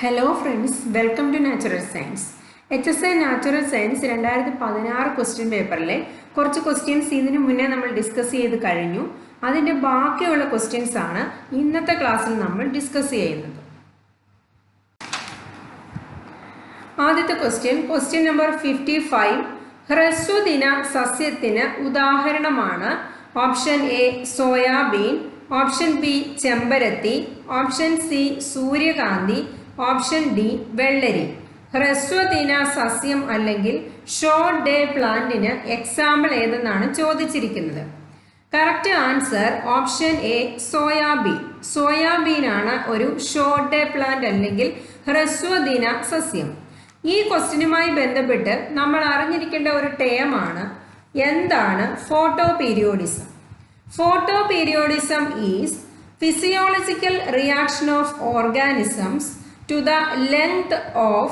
Hello friends, welcome to natural science. HSI natural science 2016 question പേപ്പറിലെ കുറച്ച് questions ഇതിനു മുന്നേ നമ്മൾ ഡിസ്കസ് ചെയ്ത് കഴിഞ്ഞു. അതിൻ്റെ ബാക്കിയുള്ള ക്വസ്റ്റ്യൻസ് ആണ് ഇന്നത്തെ ക്ലാസ്സിൽ നമ്മൾ ഡിസ്കസ് ചെയ്യുന്നത്. ആദ്യത്തെ ക്വസ്റ്റ്യൻ നമ്പർ 55. ഹ്രസ്വദിന സസ്യത്തിന് ഉദാഹരണമാണ് option A soybean, option B ചെമ്പരത്തി, ഓപ്ഷൻ സി സൂര്യകാന്തി, ഓപ്ഷൻ ഡി വെള്ളരി. ഹ്രസ്വദിന സസ്യം അല്ലെങ്കിൽ ഷോർട്ട് ഡേ പ്ലാന്റിന് എക്സാമ്പിൾ ഏതെന്നാണ് ചോദിച്ചിരിക്കുന്നത്. Correct answer option A soybean. Soybean ആണ് ഒരു ഷോർട്ട് ഡേ പ്ലാന്റ് അല്ലെങ്കിൽ ഹ്രസ്വദിന സസ്യം. ഈ ക്വസ്റ്റ്യനുമായി ബന്ധപ്പെട്ട് നമ്മൾ അറിഞ്ഞിരിക്കേണ്ട ഒരു ടേമാണ് എന്താണ് photo periodism. Photo periodism is physiological reaction of organisms to the length of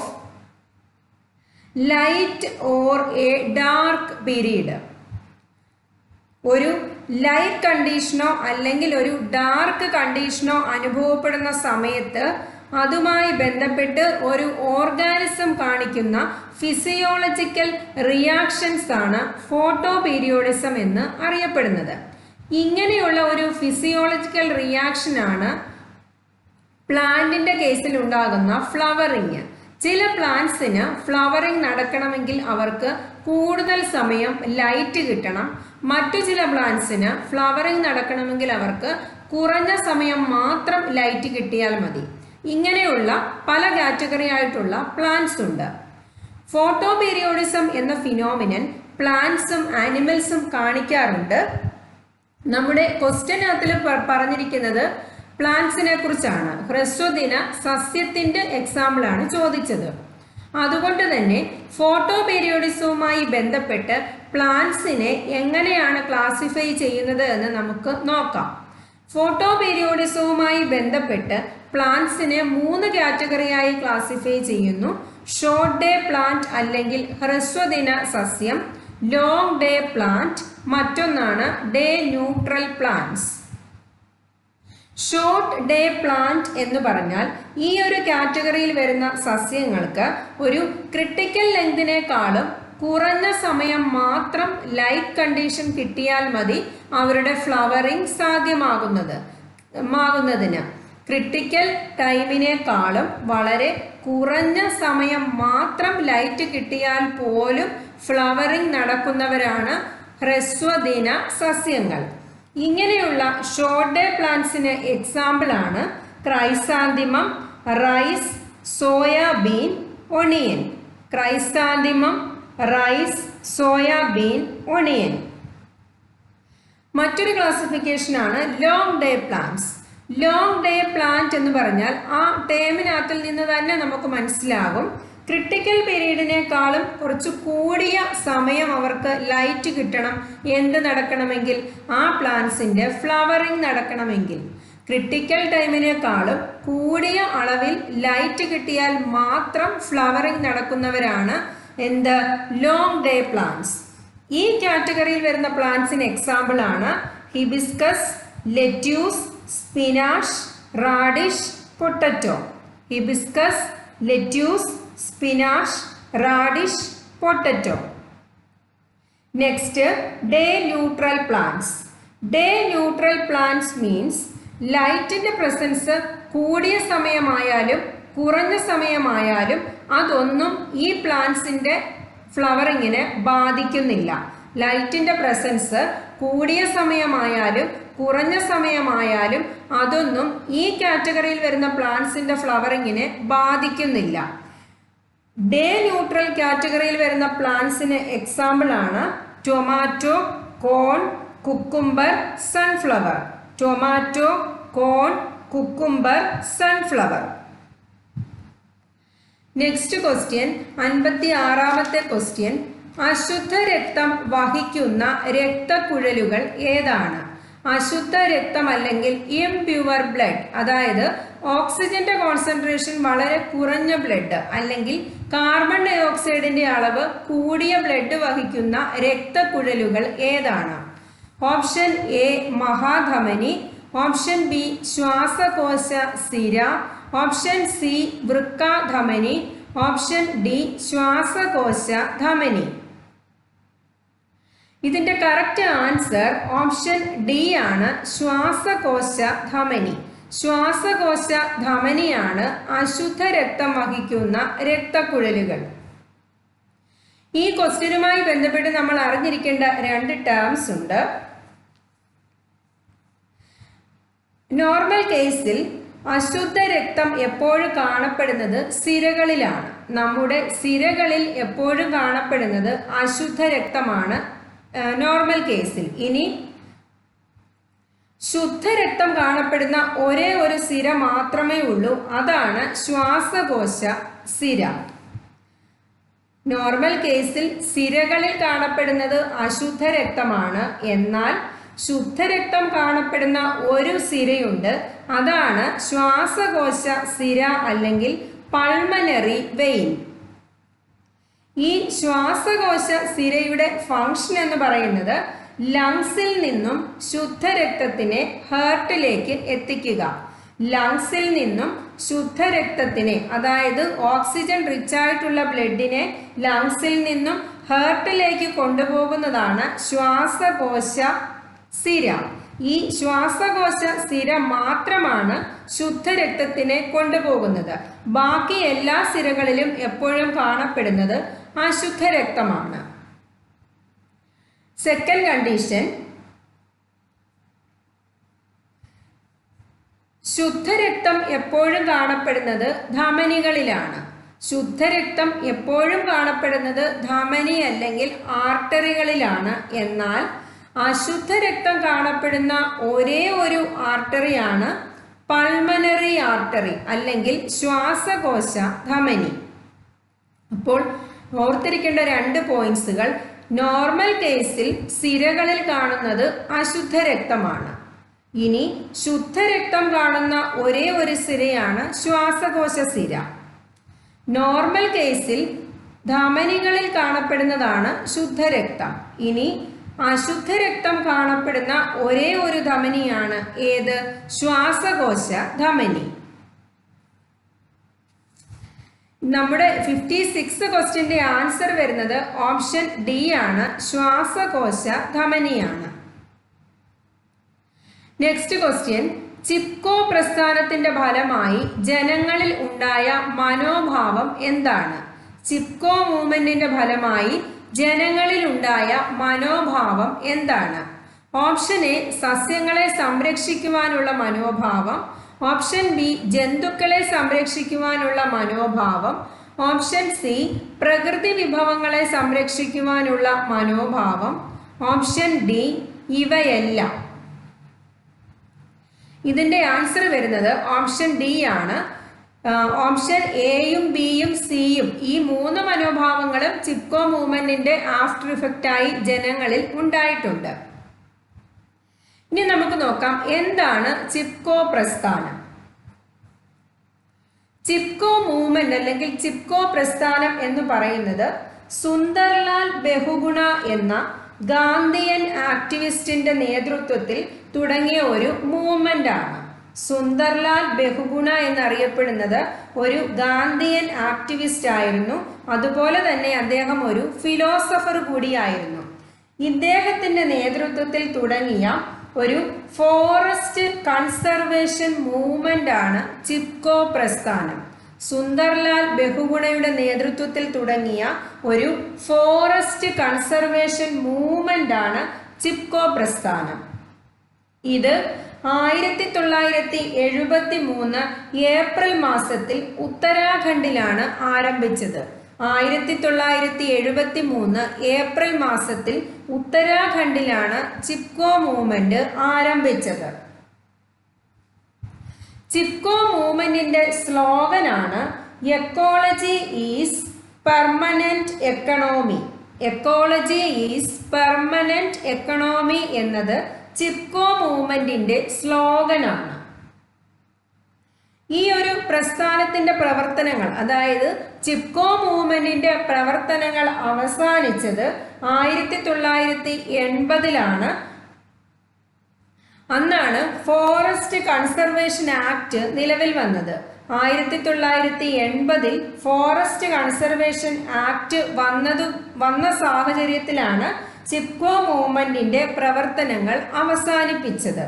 light or a dark period. ഒരു ലൈറ്റ് കണ്ടീഷനോ അല്ലെങ്കിൽ ഒരു ഡാർക്ക് കണ്ടീഷനോ അനുഭവപ്പെടുന്ന സമയത്ത് അതുമായി ബന്ധപ്പെട്ട് ഒരു ഓർഗാനിസം കാണിക്കുന്ന ഫിസിയോളജിക്കൽ റിയാക്ഷൻസ് ആണ് ഫോട്ടോ പീരിയോഡിസം എന്ന് അറിയപ്പെടുന്നത്. ഇങ്ങനെയുള്ള ഒരു ഫിസിയോളജിക്കൽ റിയാക്ഷൻ ആണ് പ്ലാന്റിന്റെ കേസിൽ ഉണ്ടാകുന്ന ഫ്ലവറിങ്. ചില പ്ലാന്റ്സിന് ഫ്ലവറിങ് നടക്കണമെങ്കിൽ അവർക്ക് കൂടുതൽ സമയം ലൈറ്റ് കിട്ടണം. മറ്റു ചില പ്ലാന്റ്സിന് ഫ്ലവറിങ് നടക്കണമെങ്കിൽ അവർക്ക് കുറഞ്ഞ സമയം മാത്രം ലൈറ്റ് കിട്ടിയാൽ മതി. ഇങ്ങനെയുള്ള പല കാറ്റഗറി ആയിട്ടുള്ള പ്ലാന്റ്സ് ഉണ്ട്. ഫോട്ടോ പീരിയോഡിസം എന്ന ഫിനോമിനൻ പ്ലാന്റ്സും ആനിമൽസും കാണിക്കാറുണ്ട്. നമ്മുടെ ക്വസ്റ്റ്യനകത്തിൽ പറഞ്ഞിരിക്കുന്നത് പ്ലാന്റ്സിനെ കുറിച്ചാണ്. ഹ്രസ്വദിന സസ്യത്തിന്റെ എക്സാമ്പിൾ ആണ് ചോദിച്ചത്. അതുകൊണ്ട് തന്നെ ഫോട്ടോ പീരിയോഡിസവുമായി ബന്ധപ്പെട്ട് പ്ലാന്റ്സിനെ എങ്ങനെയാണ് ക്ലാസിഫൈ ചെയ്യുന്നത് എന്ന് നമുക്ക് നോക്കാം. ഫോട്ടോ പീരിയോഡിസവുമായി ബന്ധപ്പെട്ട് പ്ലാന്റ്സിനെ 3 കാറ്റഗറിയായി ക്ലാസിഫൈ ചെയ്യുന്നു. ഷോർട്ട് ഡേ പ്ലാന്റ് അല്ലെങ്കിൽ ഹ്രസ്വദിന സസ്യം, ലോങ് ഡേ പ്ലാന്റ്, മറ്റൊന്നാണ് day neutral plants. Short day plant എന്ന് പറഞ്ഞാൽ ഈ ഒരു കാറ്റഗറിയിൽ വരുന്ന സസ്യങ്ങൾക്ക് ഒരു ക്രിട്ടിക്കൽ ലെങ്തിനേക്കാളും കുറഞ്ഞ സമയം മാത്രം ലൈറ്റ് കണ്ടീഷൻ കിട്ടിയാൽ മതി അവരുടെ ഫ്ലവറിങ് സാധ്യമാകുന്നതിന്. ക്രിട്ടിക്കൽ ടൈമിനേക്കാളും വളരെ കുറഞ്ഞ സമയം മാത്രം ലൈറ്റ് കിട്ടിയാൽ പോലും ഫ്ലവറിങ് നടക്കുന്നവരാണ് ഹ്രസ്വദിന സസ്യങ്ങൾ. ഇങ്ങനെയുള്ള ഷോർട്ട് ഡേ പ്ലാന്റ്സിന് എക്സാമ്പിൾ ആണ് chrysanthemum, rice, soybean, onion. Chrysanthemum, rice, soybean, onion. മറ്റൊരു ക്ലാസിഫിക്കേഷൻ ആണ് long day plants. Long day plant എന്ന് പറഞ്ഞാൽ ആ ടേമിനകത്തിൽ നിന്ന് തന്നെ നമുക്ക് മനസ്സിലാകും ക്രിട്ടിക്കൽ പീരീഡിനേക്കാളും കുറച്ച് കൂടിയ സമയം അവർക്ക് ലൈറ്റ് കിട്ടണം. എന്ത് നടക്കണമെങ്കിൽ? ആ പ്ലാന്റ്സിന്റെ ഫ്ലവറിങ് നടക്കണമെങ്കിൽ ക്രിട്ടിക്കൽ ടൈമിനേക്കാളും കൂടിയ അളവിൽ ലൈറ്റ് കിട്ടിയാൽ മാത്രം ഫ്ലവറിങ് നടക്കുന്നവരാണ് എന്ത്? Long day plants. ഈ കാറ്റഗറിയിൽ വരുന്ന പ്ലാന്റ്സിന് എക്സാമ്പിൾ ആണ് hibiscus, lettuce, spinach, radish, potato. Hibiscus, lettuce, spinach, radish, potato. Next day neutral plants. Day neutral plants means ലൈറ്റിന്റെ പ്രസൻസ് കൂടിയ സമയമായാലും കുറഞ്ഞ സമയമായാലും അതൊന്നും ഈ പ്ലാന്റ്സിന്റെ ഫ്ലവറിങ്ങിനെ ബാധിക്കുന്നില്ല. ലൈറ്റിന്റെ പ്രസൻസ് കൂടിയ സമയമായാലും കുറഞ്ഞ സമയമായാലും അതൊന്നും ഈ കാറ്റഗറിയിൽ വരുന്ന പ്ലാന്റ്സിന്റെ ഫ്ലവറിങ്ങിനെ ബാധിക്കുന്നില്ല. ഡേ ന്യൂട്രൽ കാറ്റഗറിയിൽ വരുന്ന പ്ലാന്റ്സിന് എക്സാമ്പിൾ ആണ് tomato, corn, cucumber, sunflower. Tomato, corn, cucumber, sunflower. Next question 56ാമത്തെ ക്വസ്റ്റ്യൻ. അശുദ്ധ രക്തം വഹിക്കുന്ന രക്തക്കുഴലുകൾ ഏതാണ്? അശുദ്ധ രക്തം അല്ലെങ്കിൽ ഇംപ്യൂർ ബ്ലഡ്, അതായത് ഓക്സിജന്റെ കോൺസെൻട്രേഷൻ വളരെ കുറഞ്ഞ ബ്ലഡ് അല്ലെങ്കിൽ കാർബൺ ഡൈ ഓക്സൈഡിന്റെ അളവ് കൂടിയ ബ്ലഡ് വഹിക്കുന്ന രക്തക്കുഴലുകൾ ഏതാണ്? ഓപ്ഷൻ എ മഹാധമനി, ഓപ്ഷൻ ബി ശ്വാസകോശ സിര, ഓപ്ഷൻ സി വൃക്ക ധമനി, ഓപ്ഷൻ ഡി ശ്വാസകോശ ധമനി. ഇതിന്റെ കറക്റ്റ് ആൻസർ ഓപ്ഷൻ ഡി ആണ്, ശ്വാസകോശ ധമനി. ശ്വാസകോശ ധമനിയാണ് അശുദ്ധ രക്തം വഹിക്കുന്ന രക്തക്കുഴലുകൾ. ഈ ക്വസ്റ്റ്യനുമായി ബന്ധപ്പെട്ട് നമ്മൾ അറിഞ്ഞിരിക്കേണ്ട 2 ടേംസ് ഉണ്ട്. നോർമൽ കേസിൽ അശുദ്ധ രക്തം എപ്പോഴും കാണപ്പെടുന്നത് സിരകളിലാണ്. നമ്മുടെ സിരകളിൽ എപ്പോഴും കാണപ്പെടുന്നത് അശുദ്ധ രക്തമാണ് നോർമൽ കേസിൽ. ഇനി ശുദ്ധരക്തം കാണപ്പെടുന്ന ഒരേ ഒരു സിര മാത്രമേ ഉള്ളൂ, അതാണ് ശ്വാസകോശ സിര. നോർമൽ കേസിൽ സിരകളിൽ കാണപ്പെടുന്നത് അശുദ്ധ രക്തമാണ്. എന്നാൽ ശുദ്ധരക്തം കാണപ്പെടുന്ന ഒരു സിരയുണ്ട്, അതാണ് ശ്വാസകോശ സിര അല്ലെങ്കിൽ പൾമനറി വെയിൻ. ഈ ശ്വാസകോശ സിരയുടെ ഫംഗ്ഷൻ എന്ന് പറയുന്നത് ലങ്സിൽ നിന്നും ശുദ്ധരക്തത്തിനെ ഹാർട്ടിലേക്ക് എത്തിക്കുക. ലങ്സിൽ നിന്നും ശുദ്ധരക്തത്തിനെ, അതായത് ഓക്സിജൻ റിച്ച് ആയിട്ടുള്ള ബ്ലഡിനെ ലങ്സിൽ നിന്നും ഹാർട്ടിലേക്ക് കൊണ്ടുപോകുന്നതാണ് ശ്വാസകോശ സിര. ഈ ശ്വാസകോശ സിര മാത്രമാണ് ശുദ്ധരക്തത്തിനെ കൊണ്ടുപോകുന്നത്. ബാക്കി എല്ലാ സിരകളിലും എപ്പോഴും കാണപ്പെടുന്നത് അശുദ്ധ രക്തമാണ്. സെക്കൻഡ് കണ്ടീഷൻ, ശുദ്ധരക്തം എപ്പോഴും കാണപ്പെടുന്നത് ധമനികളിലാണ്. ശുദ്ധരക്തം എപ്പോഴും കാണപ്പെടുന്നത് ധമനി അല്ലെങ്കിൽ ആർട്ടറികളിലാണ്. എന്നാൽ അശുദ്ധ രക്തം കാണപ്പെടുന്ന ഒരേ ഒരു ആർട്ടറിയാണ് പൾമനറി ആർട്ടറി അല്ലെങ്കിൽ ശ്വാസകോശ ധമനി. അപ്പോൾ ഓർത്തിരിക്കേണ്ട 2 പോയിന്റ്സുകൾ, നോർമൽ കേസിൽ സിരകളിൽ കാണുന്നത് അശുദ്ധ രക്തമാണ്. ഇനി ശുദ്ധരക്തം കാണുന്ന ഒരേ ഒരു സിരയാണ് ശ്വാസകോശ സിര. നോർമൽ കേസിൽ ധമനികളിൽ കാണപ്പെടുന്നതാണ് ശുദ്ധരക്തം. ഇനി അശുദ്ധരക്തം കാണപ്പെടുന്ന ഒരേ ഒരു ധമനിയാണ് ഏത്? ശ്വാസകോശ ധമനി. നമ്മുടെ 56 ക്വസ്റ്റ്യന്റെ ആൻസർ വരുന്നത് ഓപ്ഷൻ ഡി ആണ്, ശ്വാസകോശ ധമനിയാണ്. നെക്സ്റ്റ് ക്വസ്റ്റ്യൻ, ചിപ്കോ പ്രസ്ഥാനത്തിന്റെ ഫലമായി ജനങ്ങളിൽ ഉണ്ടായ മനോഭാവം എന്താണ്? ചിപ്കോ മൂവ്മെന്റിന്റെ ഫലമായി ജനങ്ങളിൽ ഉണ്ടായ മനോഭാവം എന്താണ്? ഓപ്ഷൻ എ സസ്യങ്ങളെ സംരക്ഷിക്കുവാനുള്ള മനോഭാവം, ഓപ്ഷൻ ബി ജന്തുക്കളെ സംരക്ഷിക്കുവാനുള്ള മനോഭാവം, ഓപ്ഷൻ സി പ്രകൃതി വിഭവങ്ങളെ സംരക്ഷിക്കുവാനുള്ള മനോഭാവം, ഓപ്ഷൻ ഡി ഇവയെല്ലാം. ഇതിന്റെ ആൻസർ വരുന്നത് ഓപ്ഷൻ ഡി ആണ്. ഓപ്ഷൻ എയും ബിയും സിയും ഈ 3 മനോഭാവങ്ങളും ചിപ്കോ മൂവ്മെന്റിന്റെ ആഫ്റ്റർ ഇഫക്റ്റായി ജനങ്ങളിൽ ഉണ്ടായിട്ടുണ്ട്. ഇനി നമുക്ക് നോക്കാം എന്താണ് ചിപ്കോ പ്രസ്ഥാനം. ചിപ്കോ മൂവ്മെന്റ് അല്ലെങ്കിൽ ചിപ്കോ പ്രസ്ഥാനം എന്ന് പറയുന്നത് സുന്ദർലാൽ ബഹുഗുണ എന്ന ഗാന്ധിയൻ ആക്ടിവിസ്റ്റിന്റെ നേതൃത്വത്തിൽ തുടങ്ങിയ ഒരു മൂവ്മെന്റ് ആണ്. സുന്ദർലാൽ ബഹുഗുണ എന്നറിയപ്പെടുന്നത് ഒരു ഗാന്ധിയൻ ആക്ടിവിസ്റ്റ് ആയിരുന്നു. അതുപോലെ തന്നെ അദ്ദേഹം ഒരു ഫിലോസഫർ കൂടിയായിരുന്നു. ഇദ്ദേഹത്തിന്റെ നേതൃത്വത്തിൽ തുടങ്ങിയ ഒരു ഫോറസ്റ്റ് കൺസർവേഷൻ മൂവ്മെന്റ് ആണ് ചിപ്കോ പ്രസ്ഥാനം. സുന്ദർലാൽ ബഹുഗുണയുടെ നേതൃത്വത്തിൽ തുടങ്ങിയ ഒരു ഫോറസ്റ്റ് കൺസർവേഷൻ മൂവ്മെന്റ് ആണ് ചിപ്കോ പ്രസ്ഥാനം. ഇത് 1973 ഏപ്രിൽ മാസത്തിൽ ഉത്തരാഖണ്ഡിലാണ് ആരംഭിച്ചത്. 1973 ഏപ്രിൽ മാസത്തിൽ ഉത്തരാഖണ്ഡിലാണ് ചിപ്കോ മൂവ്മെന്റ് ആരംഭിച്ചത്. ചിപ്കോ മൂവ്മെന്റിന്റെ സ്ലോഗനാണ് ecology is permanent economy. Ecology is permanent economy എന്നത് ചിപ്കോ മൂവ്മെന്റിന്റെ സ്ലോഗനാണ്. ഈ ഒരു പ്രസ്ഥാനത്തിന്റെ പ്രവർത്തനങ്ങൾ, അതായത് ചിപ്കോ മൂവ്മെന്റിന്റെ പ്രവർത്തനങ്ങൾ അവസാനിച്ചത് 1980 അന്നാണ് ഫോറസ്റ്റ് കൺസർവേഷൻ ആക്ട് നിലവിൽ വന്നത്. 1980 ഫോറസ്റ്റ് കൺസർവേഷൻ ആക്ട് വന്ന സാഹചര്യത്തിലാണ് ചിപ്കോ മൂവ്മെന്റിന്റെ പ്രവർത്തനങ്ങൾ അവസാനിപ്പിച്ചത്.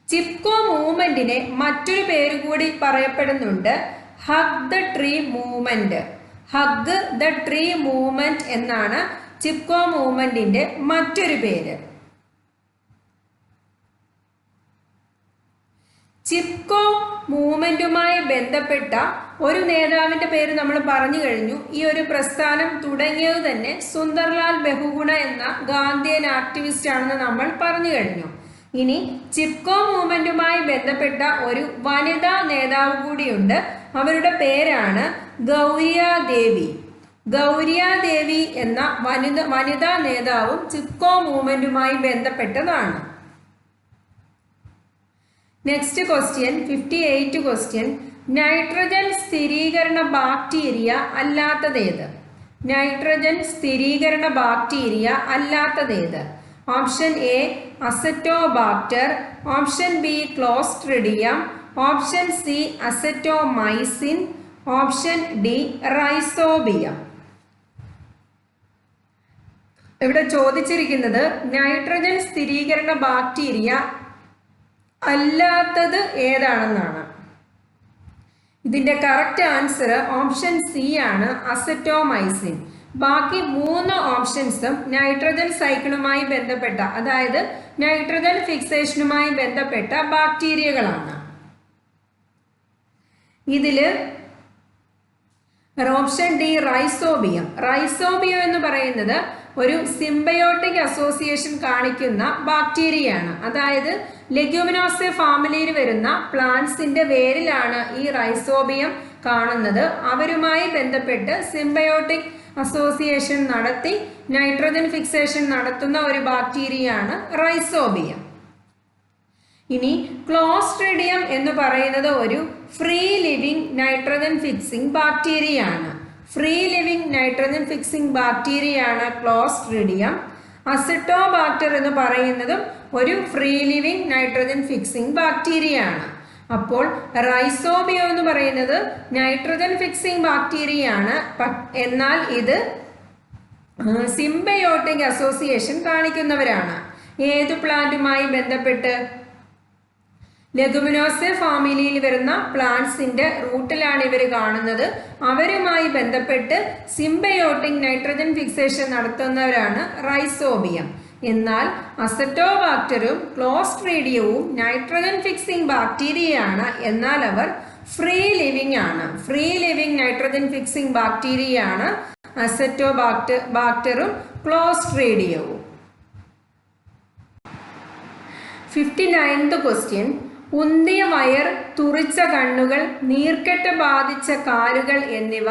ചിപ്കോ മൂവ്മെന്റിനെ മറ്റൊരു പേര് കൂടി പറയപ്പെടുന്നുണ്ട്, hug the tree movement. Hug the tree movement എന്നാണ് ചിപ്കോ മൂവ്മെന്റിന്റെ മറ്റൊരു പേര്. ചിപ്കോ മൂവ്മെന്റുമായി ബന്ധപ്പെട്ട ഒരു നേതാവിന്റെ പേര് നമ്മൾ പറഞ്ഞു കഴിഞ്ഞു. ഈ ഒരു പ്രസ്ഥാനം തുടങ്ങിയത് തന്നെ സുന്ദർലാൽ ബഹുഗുണ എന്ന ഗാന്ധിയൻ ആക്ടിവിസ്റ്റ് ആണെന്ന് നമ്മൾ പറഞ്ഞു കഴിഞ്ഞു. ഇനി ചിപ്കോ മൂവ്മെന്റുമായി ബന്ധപ്പെട്ട ഒരു വനിതാ നേതാവ് കൂടിയുണ്ട്. അവരുടെ പേരാണ് ഗൗരിയ ദേവി. ഗൗരിയ ദേവി എന്ന വനിതാ നേതാവും ചിപ്കോ മൂവ്മെന്റുമായി ബന്ധപ്പെട്ടതാണ്. Next question 58 question. നൈട്രജൻ സ്ഥിരീകരണ ബാക്ടീരിയ അല്ലാത്തതേത്? നൈട്രജൻ സ്ഥിരീകരണ ബാക്ടീരിയ അല്ലാത്തതേത്? Option A azotobacter, option B clostridium, option C acetomycin, option D rhizobium. ഇവിടെ ചോദിച്ചിരിക്കുന്നത് നൈട്രജൻ സ്ഥിരീകരണ ബാക്ടീരിയ അല്ലാത്തത് ഏതാണെന്നാണ്. ഇതിന്റെ കറക്റ്റ് ആൻസർ ഓപ്ഷൻ സി ആണ്, അസറ്റോമൈസിൻ. ബാക്കി 3 ഓപ്ഷൻസും നൈട്രജൻ സൈക്കിളുമായി ബന്ധപ്പെട്ട, അതായത് നൈട്രജൻ ഫിക്സേഷനുമായി ബന്ധപ്പെട്ട ബാക്ടീരിയകളാണ്. ഇതില് ഓപ്ഷൻ ഡി റൈസോബിയം. റൈസോബിയം എന്ന് പറയുന്നത് ഒരു സിംബയോട്ടിക് അസോസിയേഷൻ കാണിക്കുന്ന ബാക്ടീരിയയാണ്. അതായത് ലെഗ്യൂമിനോസെ ഫാമിലിയിൽ വരുന്ന പ്ലാന്റ്സിന്റെ വേരിലാണ് ഈ റൈസോബിയം കാണുന്നത്. അവരുമായി ബന്ധപ്പെട്ട് സിംബയോട്ടിക് അസോസിയേഷൻ നടത്തി നൈട്രജൻ ഫിക്സേഷൻ നടത്തുന്ന ഒരു ബാക്ടീരിയയാണ് റൈസോബിയം. ഇനി ക്ലോസ്ട്രിഡിയം എന്ന് പറയുന്നത് ഒരു ഫ്രീ ലിവിംഗ് നൈട്രജൻ ഫിക്സിംഗ് ബാക്ടീരിയയാണ്. ഫ്രീ ലിവിംഗ് നൈട്രജൻ ഫിക്സിംഗ് ബാക്ടീരിയയാണ് ക്ലോസ്ട്രിഡിയം. അസറ്റോബാക്ടർ എന്ന് പറയുന്നതും ഒരു ഫ്രീ ലിവിംഗ് നൈട്രജൻ ഫിക്സിംഗ് ബാക്ടീരിയയാണ്. അപ്പോൾ റൈസോബിയം എന്ന് പറയുന്നത് നൈട്രജൻ ഫിക്സിംഗ് ബാക്ടീരിയയാണ്, എന്നാൽ ഇത് സിംബയോട്ടിക് അസോസിയേഷൻ കാണിക്കുന്നവരാണ്. ഏതു പ്ലാന്റുമായി ബന്ധപ്പെട്ട്? ലെഗുമിനോസെ ഫാമിലിയിൽ വരുന്ന പ്ലാന്റ്സിന്റെ റൂട്ടിലാണ് ഇവർ കാണുന്നത്. അവരുമായി ബന്ധപ്പെട്ട് സിംബയോട്ടിക് നൈട്രജൻ ഫിക്സേഷൻ നടത്തുന്നവരാണ് റൈസോബിയം. എന്നാൽ അസറ്റോബാക്ടറും ക്ലോസ്ട്രീഡിയവും നൈട്രജൻ ഫിക്സിംഗ് ബാക്ടീരിയയാണ്, എന്നാൽ അവർ ഫ്രീ ലിവിംഗ് ആണ്. ഫ്രീ ലിവിംഗ് നൈട്രജൻ ഫിക്സിംഗ് ബാക്ടീരിയയാണ് അസറ്റോബാക്ടറും ക്ലോസ്ട്രീഡിയവും. 59th question. ഉന്തിയ വയർ, തുറിച്ച കണ്ണുകൾ, നീർക്കെട്ട് ബാധിച്ച കാലുകൾ എന്നിവ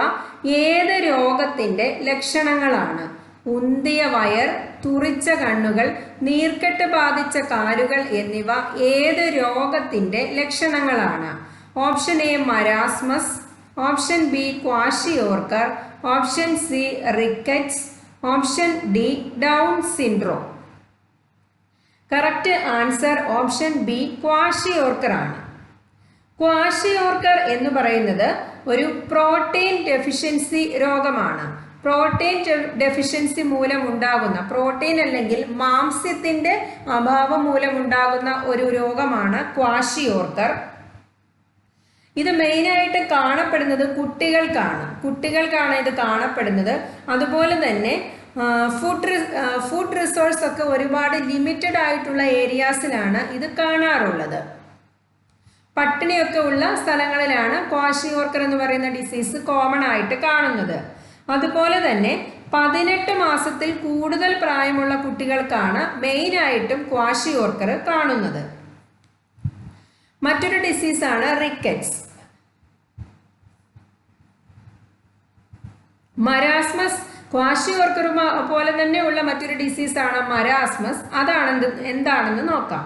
ഏത് രോഗത്തിന്റെ ലക്ഷണങ്ങളാണ്? ഉന്തിയ വയർ, തുറിച്ച കണ്ണുകൾ, നീർക്കെട്ട് ബാധിച്ച കാലുകൾ എന്നിവ ഏത് രോഗത്തിന്റെ ലക്ഷണങ്ങളാണ്? Option A marasmus, option B kwashiorkor, option C rickets, option D down syndrome. Correct answer option B kwashiorkor ആണ്. ക്വാഷിയോർക്കർ എന്ന് പറയുന്നത് ഒരു പ്രോട്ടീൻ ഡെഫിഷ്യൻസി രോഗമാണ്. പ്രോട്ടീൻ ഡെഫിഷ്യൻസി മൂലം ഉണ്ടാകുന്ന, പ്രോട്ടീൻ അല്ലെങ്കിൽ മാംസ്യത്തിന്റെ അഭാവം മൂലം ഉണ്ടാകുന്ന ഒരു രോഗമാണ് ക്വാഷിയോർക്കർ. ഇത് മെയിനായിട്ട് കാണപ്പെടുന്നത് കുട്ടികൾക്കാണ് ഇത് കാണപ്പെടുന്നത്. അതുപോലെ തന്നെ ഫുഡ് റിസോഴ്സ് ഒക്കെ ഒരുപാട് ലിമിറ്റഡ് ആയിട്ടുള്ള ഏരിയാസിലാണ് ഇത് കാണാറുള്ളത്. പട്ടിണിയൊക്കെ ഉള്ള സ്ഥലങ്ങളിലാണ് ക്വാഷിയോർക്കർ എന്ന് പറയുന്ന ഡിസീസ് കോമൺ ആയിട്ട് കാണുന്നത്. അതുപോലെ തന്നെ 18 മാസത്തിൽ കൂടുതൽ പ്രായമുള്ള കുട്ടികൾക്കാണ് മെയിനായിട്ടും ക്വാഷിയോർക്കർ കാണുന്നത്. മറ്റൊരു ഡിസീസാണ് റിക്കറ്റ്സ്. മരാസ്മസ് ക്വാഷിയോർക്കർ പോലെ തന്നെ ഉള്ള മറ്റൊരു ഡിസീസാണ് മരാസ്മസ്. എന്താണെന്ന് നോക്കാം.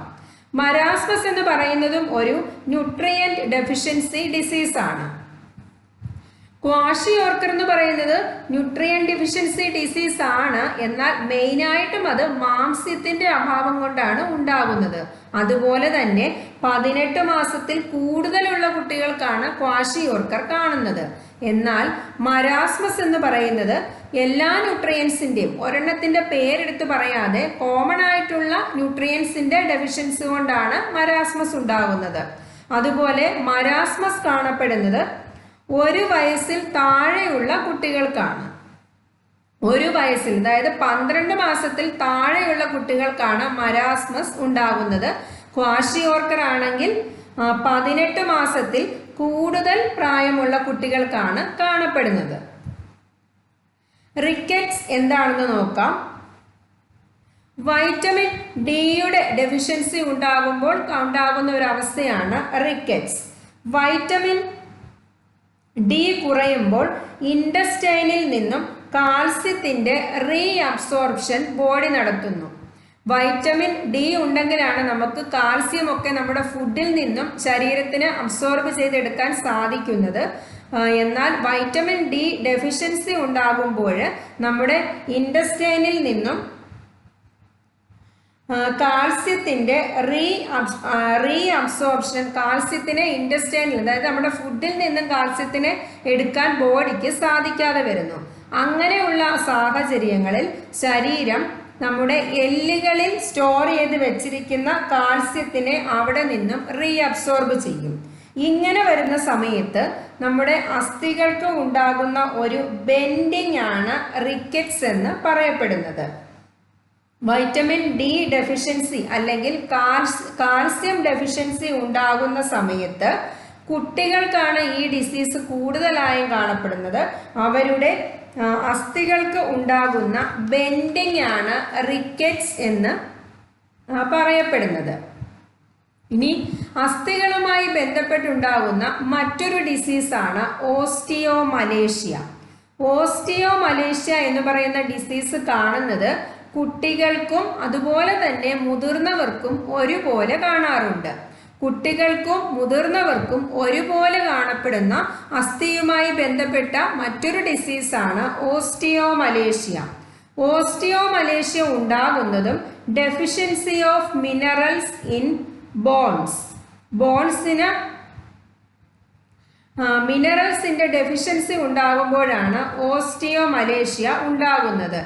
മരാസ്മസ് എന്ന് പറയുന്നതും ഒരു ന്യൂട്രിയന്റ് ഡെഫിഷ്യൻസി ഡിസീസാണ്. ക്വാഷിയോർക്കർ എന്ന് പറയുന്നത് ന്യൂട്രിയൻ ഡെഫിഷ്യൻസി ഡിസീസ് ആണ്. എന്നാൽ മെയിനായിട്ടും അത് മാംസ്യത്തിന്റെ അഭാവം കൊണ്ടാണ് ഉണ്ടാകുന്നത്. അതുപോലെ തന്നെ 18 മാസത്തിൽ കൂടുതലുള്ള കുട്ടികൾക്കാണ് ക്വാഷിയോർക്കർ കാണുന്നത്. എന്നാൽ മരാസ്മസ് എന്ന് പറയുന്നത് എല്ലാ ന്യൂട്രിയൻസിന്റെയും, ഒരെണ്ണത്തിന്റെ പേരെടുത്ത് പറയാതെ കോമൺ ആയിട്ടുള്ള ന്യൂട്രിയൻസിന്റെ ഡെഫിഷ്യൻസി കൊണ്ടാണ് മരാസ്മസ് ഉണ്ടാകുന്നത്. അതുപോലെ മരാസ്മസ് കാണപ്പെടുന്നത് 1 വയസ്സിൽ താഴെയുള്ള കുട്ടികൾക്കാണ്. 1 വയസ്സിൽ, അതായത് 12 മാസത്തിൽ താഴെയുള്ള കുട്ടികൾക്കാണ് മരാസ്മസ് ഉണ്ടാകുന്നത്. ക്വാഷിയോർക്കർ ആണെങ്കിൽ 18 മാസത്തിൽ കൂടുതൽ പ്രായമുള്ള കുട്ടികൾക്കാണ് കാണപ്പെടുന്നത്. റിക്കറ്റ്സ് എന്താണെന്ന് നോക്കാം. വൈറ്റമിൻ ഡിയുടെ ഡെഫിഷ്യൻസി ഉണ്ടാകുമ്പോൾ ഉണ്ടാകുന്ന ഒരു അവസ്ഥയാണ് റിക്കറ്റ്സ്. വൈറ്റമിൻ ഡി കുറയുമ്പോൾ ഇൻഡസ്റ്റൈനിൽ നിന്നും കാൽസ്യത്തിന്റെ റീ അബ്സോർപ്ഷൻ ബോഡി നടത്തുന്നു. വൈറ്റമിൻ ഡി ഉണ്ടെങ്കിലാണ് നമുക്ക് കാൽസ്യം ഒക്കെ നമ്മുടെ ഫുഡിൽ നിന്നും ശരീരത്തിന് അബ്സോർബ് ചെയ്തെടുക്കാൻ സാധിക്കുന്നത്. എന്നാൽ വൈറ്റമിൻ ഡി ഡെഫിഷ്യൻസി ഉണ്ടാകുമ്പോൾ നമ്മുടെ ഇൻഡസ്റ്റൈനിൽ നിന്നും കാൽസ്യത്തിന്റെ റീ അബ്സോർപ്ഷൻ, കാൽസ്യത്തിനെ ഇൻഡസ്റ്റൈനിൽ, അതായത് നമ്മുടെ ഫുഡിൽ നിന്നും കാൽസ്യത്തിനെ എടുക്കാൻ ബോഡിക്ക് സാധിക്കാതെ വരുന്നു. അങ്ങനെയുള്ള സാഹചര്യങ്ങളിൽ ശരീരം നമ്മുടെ എല്ലുകളിൽ സ്റ്റോർ ചെയ്ത് വെച്ചിരിക്കുന്ന കാൽസ്യത്തിനെ അവിടെ നിന്നും റീ അബ്സോർബ് ചെയ്യും. ഇങ്ങനെ വരുന്ന സമയത്ത് നമ്മുടെ അസ്ഥികൾക്ക് ഉണ്ടാകുന്ന ഒരു ബെൻഡിങ് ആണ് റിക്കറ്റ്സ് എന്ന് പറയപ്പെടുന്നത്. വൈറ്റമിൻ ഡി ഡെഫിഷ്യൻസി അല്ലെങ്കിൽ കാൽസ്യം ഡെഫിഷ്യൻസി ഉണ്ടാകുന്ന സമയത്ത് കുട്ടികൾക്കാണ് ഈ ഡിസീസ് കൂടുതലായും കാണപ്പെടുന്നത്. അവരുടെ അസ്ഥികൾക്ക് ഉണ്ടാകുന്ന ബെൻഡിങ് ആണ് റിക്കറ്റ്സ് എന്ന് പറയപ്പെടുന്നത്. ഇനി അസ്ഥികളുമായി ബന്ധപ്പെട്ടുണ്ടാകുന്ന മറ്റൊരു ഡിസീസാണ് ഓസ്റ്റിയോമലേഷ്യ. ഓസ്റ്റിയോമലേഷ്യ എന്ന് പറയുന്ന ഡിസീസ് കാണുന്നത് കുട്ടികൾക്കും അതുപോലെ തന്നെ മുതിർന്നവർക്കും ഒരുപോലെ കാണാറുണ്ട്. കുട്ടികൾക്കും മുതിർന്നവർക്കും ഒരുപോലെ കാണപ്പെടുന്ന അസ്ഥിയുമായി ബന്ധപ്പെട്ട മറ്റൊരു ഡിസീസാണ് ഓസ്റ്റിയോമലേഷ്യ. ഓസ്റ്റിയോമലേഷ്യ ഉണ്ടാകുന്നതും ഡെഫിഷ്യൻസി ഓഫ് മിനറൽസ് ഇൻ ബോൺസിന് മിനറൽസിന്റെ ഡെഫിഷ്യൻസി ഉണ്ടാകുമ്പോഴാണ് ഓസ്റ്റിയോമലേഷ്യ ഉണ്ടാകുന്നത്.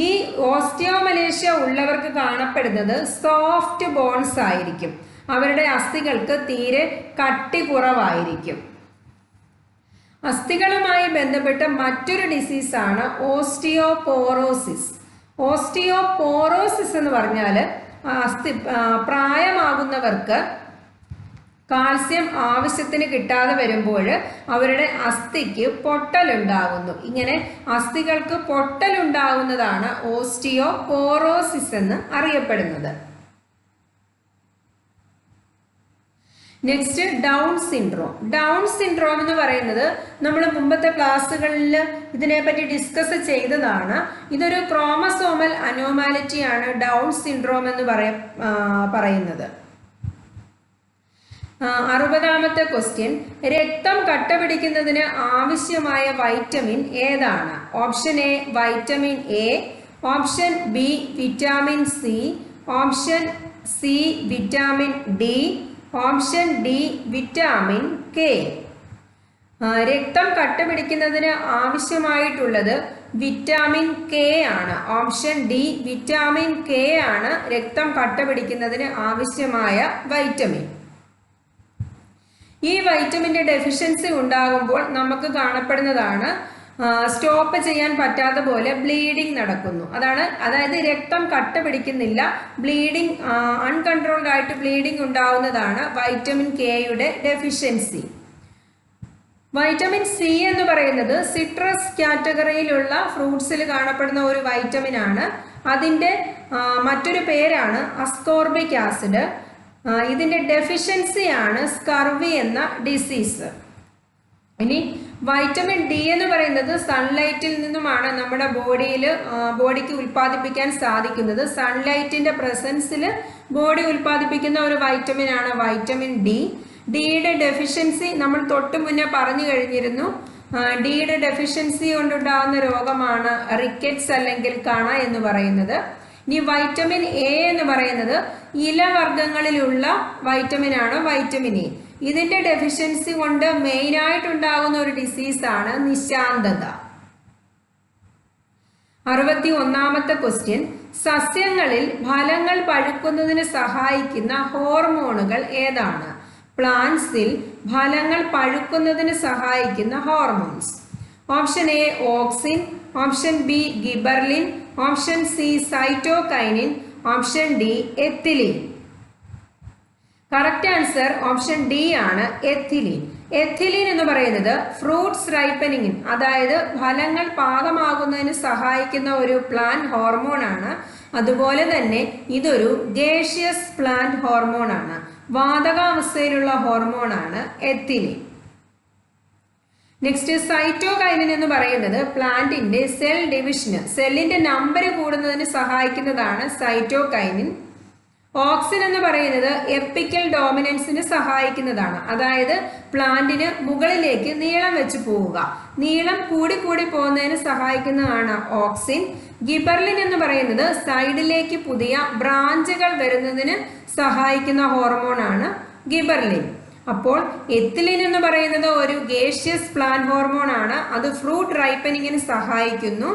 ഈ ഓസ്റ്റിയോമലേഷ്യ ഉള്ളവർക്ക് കാണപ്പെടുന്നത് സോഫ്റ്റ് ബോൺസ് ആയിരിക്കും. അവരുടെ അസ്ഥികൾക്ക് തീരെ കട്ടി കുറവായിരിക്കും. അസ്ഥികളുമായി ബന്ധപ്പെട്ട മറ്റൊരു ഡിസീസാണ് ഓസ്റ്റിയോപോറോസിസ്. ഓസ്റ്റിയോപോറോസിസ് എന്ന് പറഞ്ഞാൽ പ്രായമാകുന്നവർക്ക് കാൽസ്യം ആവശ്യത്തിന് കിട്ടാതെ വരുമ്പോൾ അവരുടെ അസ്ഥിക്ക് പൊട്ടലുണ്ടാകുന്നു. ഇങ്ങനെ അസ്ഥികൾക്ക് പൊട്ടലുണ്ടാകുന്നതാണ് ഓസ്റ്റിയോപോറോസിസ് എന്ന് അറിയപ്പെടുന്നത്. Next down syndrome. Down syndrome എന്ന് പറയുന്നത് നമ്മൾ മുമ്പത്തെ ക്ലാസ്സുകളിൽ ഇതിനെപ്പറ്റി ഡിസ്കസ് ചെയ്തതാണ്. ഇതൊരു ക്രോമസോമൽ അനോമാലിറ്റിയാണ് ഡൗൺ സിൻഡ്രോം എന്ന് പറയുന്നത്. 60ാമത്തെ ക്വസ്റ്റ്യൻ, രക്തം കട്ട പിടിക്കുന്നതിന് ആവശ്യമായ വൈറ്റമിൻ ഏതാണ്? Option A vitamin A, option B vitamin C, option C vitamin D, option D vitamin K. രക്തം കട്ട പിടിക്കുന്നതിന് ആവശ്യമായിട്ടുള്ളത് വിറ്റാമിൻ കെ ആണ്. ഓപ്ഷൻ ഡി വിറ്റാമിൻ കെ ആണ് രക്തം കട്ട പിടിക്കുന്നതിന് ആവശ്യമായ വൈറ്റമിൻ. ഈ വൈറ്റമിൻ്റെ ഡെഫിഷ്യൻസി ഉണ്ടാകുമ്പോൾ നമുക്ക് കാണപ്പെടുന്നതാണ് സ്റ്റോപ്പ് ചെയ്യാൻ പറ്റാത്ത പോലെ ബ്ലീഡിങ് നടക്കുന്നു. അതായത് രക്തം കട്ട പിടിക്കുന്നില്ല, ബ്ലീഡിങ് അൺകൺട്രോൾഡ് ആയിട്ട് ബ്ലീഡിങ് ഉണ്ടാവുന്നതാണ് വൈറ്റമിൻ കെയുടെ ഡെഫിഷ്യൻസി. വൈറ്റമിൻ സി എന്ന് പറയുന്നത് സിട്രസ് കാറ്റഗറിയിലുള്ള ഫ്രൂട്ട്സിൽ കാണപ്പെടുന്ന ഒരു വൈറ്റമിൻ ആണ്. അതിൻ്റെ മറ്റൊരു പേരാണ് അസ്കോർബിക് ആസിഡ്. ഇതിൻ്റെ ഡെഫിഷ്യൻസിയാണ് സ്കർവി എന്ന ഡിസീസ്. ഇനി വൈറ്റമിൻ ഡി എന്ന് പറയുന്നത് സൺലൈറ്റിൽ നിന്നുമാണ് നമ്മുടെ ബോഡിക്ക് ഉൽപ്പാദിപ്പിക്കാൻ സാധിക്കുന്നത്. സൺലൈറ്റിൻ്റെ പ്രസൻസിൽ ബോഡി ഉൽപ്പാദിപ്പിക്കുന്ന ഒരു വൈറ്റമിൻ ആണ് വൈറ്റമിൻ ഡി. ഡിയുടെ ഡെഫിഷ്യൻസി നമ്മൾ തൊട്ട് മുന്നേ പറഞ്ഞു കഴിഞ്ഞിരുന്നു. ഡിയുടെ ഡെഫിഷ്യൻസി കൊണ്ടുണ്ടാകുന്ന രോഗമാണ് റിക്കറ്റ്സ് അല്ലെങ്കിൽ കണ എന്ന് പറയുന്നത്. ഇനി വൈറ്റമിൻ എ എന്ന് പറയുന്നത് ഇലവർഗ്ഗങ്ങളിലുള്ള വൈറ്റമിൻ ആണ് വൈറ്റമിൻ എ. ഇതിന്റെ ഡെഫിഷ്യൻസി കൊണ്ട് മെയിൻ ആയിട്ടുണ്ടാകുന്ന ഒരു ഡിസീസാണ് നിശാന്തത. 61ാമത്തെ ക്വസ്റ്റ്യൻ, സസ്യങ്ങളിൽ ഫലങ്ങൾ പഴുക്കുന്നതിന് സഹായിക്കുന്ന ഹോർമോണുകൾ ഏതാണ്? പ്ലാന്റ്സിൽ ഫലങ്ങൾ പഴുക്കുന്നതിന് സഹായിക്കുന്ന hormones. Option A auxin, option B gibberellin, option C cytokinin, option D ethylene. Correct answer option D ആണ്, എത്തിലീൻ. എത്തിലീൻ എന്ന് പറയുന്നത് ഫ്രൂട്ട്സ് റൈപ്പനിങ്ങിന്, അതായത് ഫലങ്ങൾ പാകമാകുന്നതിന് സഹായിക്കുന്ന ഒരു പ്ലാന്റ് ഹോർമോൺ ആണ്. അതുപോലെ തന്നെ ഇതൊരു ഗേഷ്യസ് പ്ലാന്റ് ഹോർമോൺ ആണ്, വാതകാവസ്ഥയിലുള്ള ഹോർമോൺ ആണ് എത്തിലീൻ. നെക്സ്റ്റ്, സൈറ്റോകൈനിൻ എന്ന് പറയുന്നത് പ്ലാന്റിന്റെ സെൽ ഡിവിഷന്, സെല്ലിന്റെ നമ്പർ കൂടുന്നതിന് സഹായിക്കുന്നതാണ് സൈറ്റോകൈനിൻ. ഓക്സിൻ എന്ന് പറയുന്നത് എപ്പിക്കൽ ഡോമിനൻസിന് സഹായിക്കുന്നതാണ്, അതായത് പ്ലാന്റിന് മുകളിലേക്ക് നീളം വെച്ച് പോവുക, നീളം കൂടി കൂടി പോകുന്നതിന് സഹായിക്കുന്നതാണ് ഓക്സിൻ. ഗിബർലിൻ എന്ന് പറയുന്നത് സൈഡിലേക്ക് പുതിയ ബ്രാഞ്ചുകൾ വരുന്നതിന് സഹായിക്കുന്ന ഹോർമോൺ ആണ് ഗിബർലിൻ. അപ്പോൾ എത്തിലിൻ എന്ന് പറയുന്നത് ഒരു ഗേഷ്യസ് പ്ലാന്റ് ഹോർമോൺ ആണ്, അത് ഫ്രൂട്ട് റൈപ്പനിങ്ങിന് സഹായിക്കുന്നു.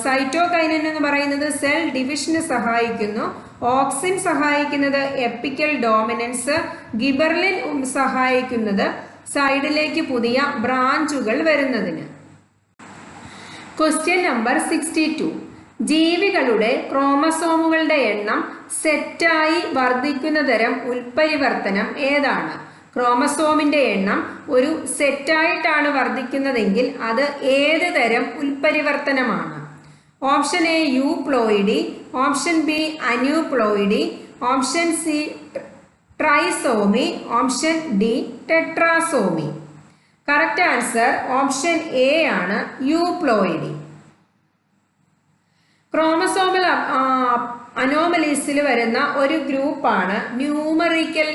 സൈറ്റോകൈനിൻ എന്ന് പറയുന്നത് സെൽ ഡിവിഷന് സഹായിക്കുന്നു. ഓക്സിൻ സഹായിക്കുന്നത് എപ്പിക്കൽ ഡോമിനൻസ്, ഗിബർലിൻ സഹായിക്കുന്നത് സൈഡിലേക്ക് പുതിയ ബ്രാഞ്ചുകൾ വരുന്നതിന്. ക്വസ്റ്റ്യൻ നമ്പർ 62, ജീവികളുടെ ക്രോമസോമുകളുടെ എണ്ണം സെറ്റായി വർദ്ധിക്കുന്ന തരം ഉൽപരിവർത്തനം ഏതാണ്? ക്രോമസോമിന്റെ എണ്ണം ഒരു സെറ്റായിട്ടാണ് വർദ്ധിക്കുന്നതെങ്കിൽ അത് ഏത് തരം ഉൽപരിവർത്തനമാണ്? Option A euploidy, option B aneuploidy, option C trisomy, option D tetrasomy. Correct answer option A ആണ്, യൂപ്ലോയിഡി. ക്രോമസോമൽ അനോമലീസിൽ വരുന്ന ഒരു ഗ്രൂപ്പാണ് numerical